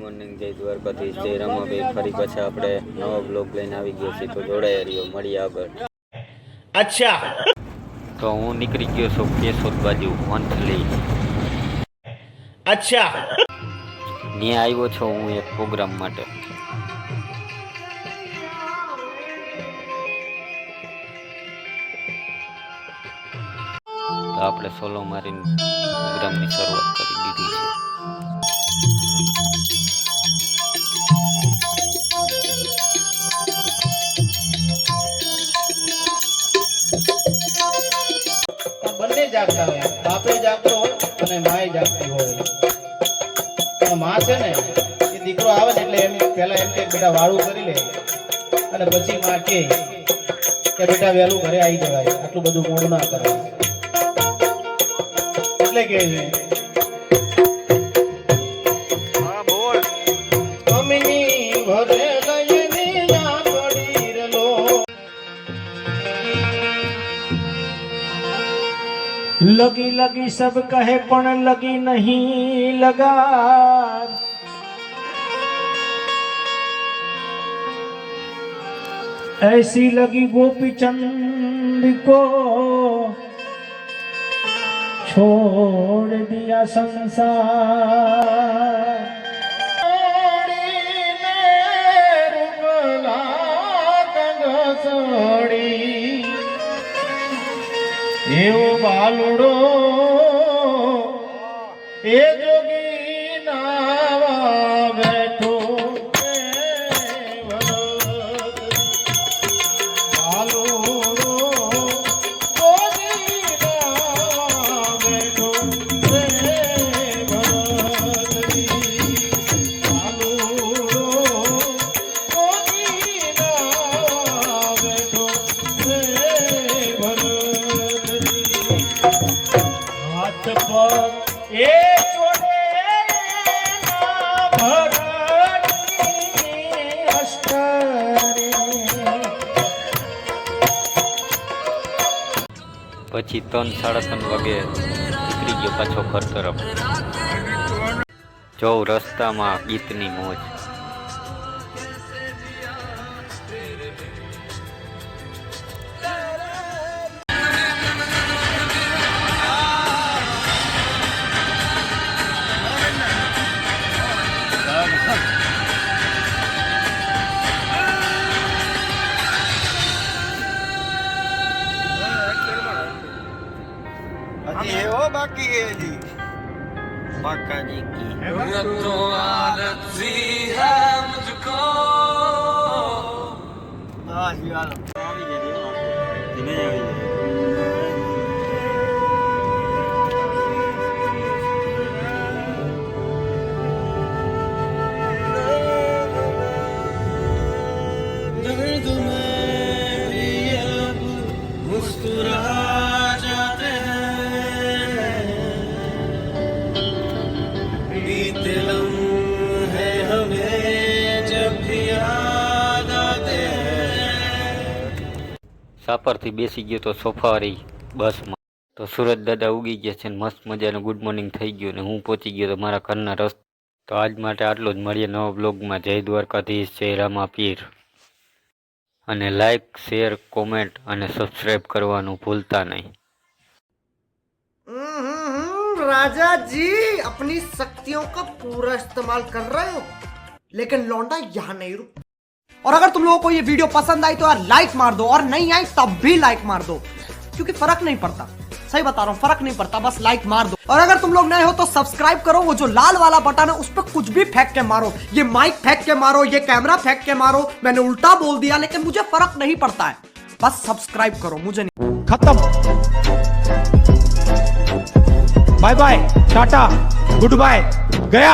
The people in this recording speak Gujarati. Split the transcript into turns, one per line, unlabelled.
મોર્નિંગ, જય દ્વારકાધીશ, જય રમાભાઈ. ફરી પાછા આપણે નવો બ્લોગ લઈને આવી ગયા છીએ, તો જોડાયા રહ્યો, મળીએ આગળ.
અચ્છા,
તો હું નીકળી ગયો છું કેશોદ બાજુ મંથલી.
અચ્છા,
ત્યાં આવ્યો છો હું એક પ્રોગ્રામ માટે. તો આપણે સોલો મારીને પ્રોગ્રામની શરૂઆત કરી દીધી છે.
બંને જાગતા હોય, બાપે જાગતો હોય અને માએ જાગતી હોય. પણ માં છે ને, એ દીકરો આવે ને એટલે એમ પહેલા એમ કે બેટા વાળું કરી લે, અને પછી માં કે બેટા વહેલું ઘરે આવી જવાય, આટલું બધું મોડું ના કરાય. એટલે કે છે મમ્મીની ઘરે લઈને યા પડી રેલો. लगी लगी सब कहे पण लगी नहीं लगा. ऐसी लगी गोपी चंद को छोड़ दिया संसार. એવો બાલુડો એ જોગી નાવા બેઠો, બાલુડો જોગી નાવા બેઠો, બાલુડો જોગી નાવા બેઠો. એ ચોડે ભરતની અસ્તરે.
પછી 3-3:30 વાગે નીકળી ગયો પાછો ઘર તરફ. જો રસ્તામાં ગીતની મોજ.
ये वो बाकी है जी,
बाका जी की
तो आदत सी है मुझको.
हाँ जी वाला આવી જાય ધીમે આવી જાય.
दर्द में भी अब मुस्कुरा जाते हैं, बीते लम्हे हमें जब भी याद आते हैं.
સાપરથી બેસી ગયો તો સફારી બસમાં. તો સુરત દાદા ઉગી ગયા છે ને મસ્ત મજાનું ગુડ મોર્નિંગ થઈ ગયું ને હું પહોંચી ગયો તો મારા ઘરના રસ્તે. તો આજ માટે આટલું જ. મળીએ નવા બ્લોગમાં. જય દ્વારકાધીશ, જય રામાપીર. અને લાઈક, શેર, કોમેન્ટ અને સબસ્ક્રાઈબ કરવાનું ભૂલતા નહીં.
राजा जी अपनी शक्तियों का पूरा इस्तेमाल कर रहे हो, लेकिन लौंडा यहाँ नहीं रुक. और अगर तुम लोगों को ये वीडियो पसंद आई तो यार लाइक मार दो, और नहीं आई तब भी लाइक मार दो, क्योंकि फर्क नहीं पड़ता. सही बता रहा हूँ, फर्क नहीं पड़ता, बस लाइक मार दो. और अगर तुम लोग नए हो तो सब्सक्राइब करो. वो जो लाल वाला बटन है उस पर कुछ भी फेंक के मारो, ये माइक फेंक के मारो, ये कैमरा फेंक के मारो. मैंने उल्टा बोल दिया लेकिन मुझे फर्क नहीं पड़ता है, बस सब्सक्राइब करो. मुझे नहीं.
खत्म. Bye bye, tata, good bye, गया.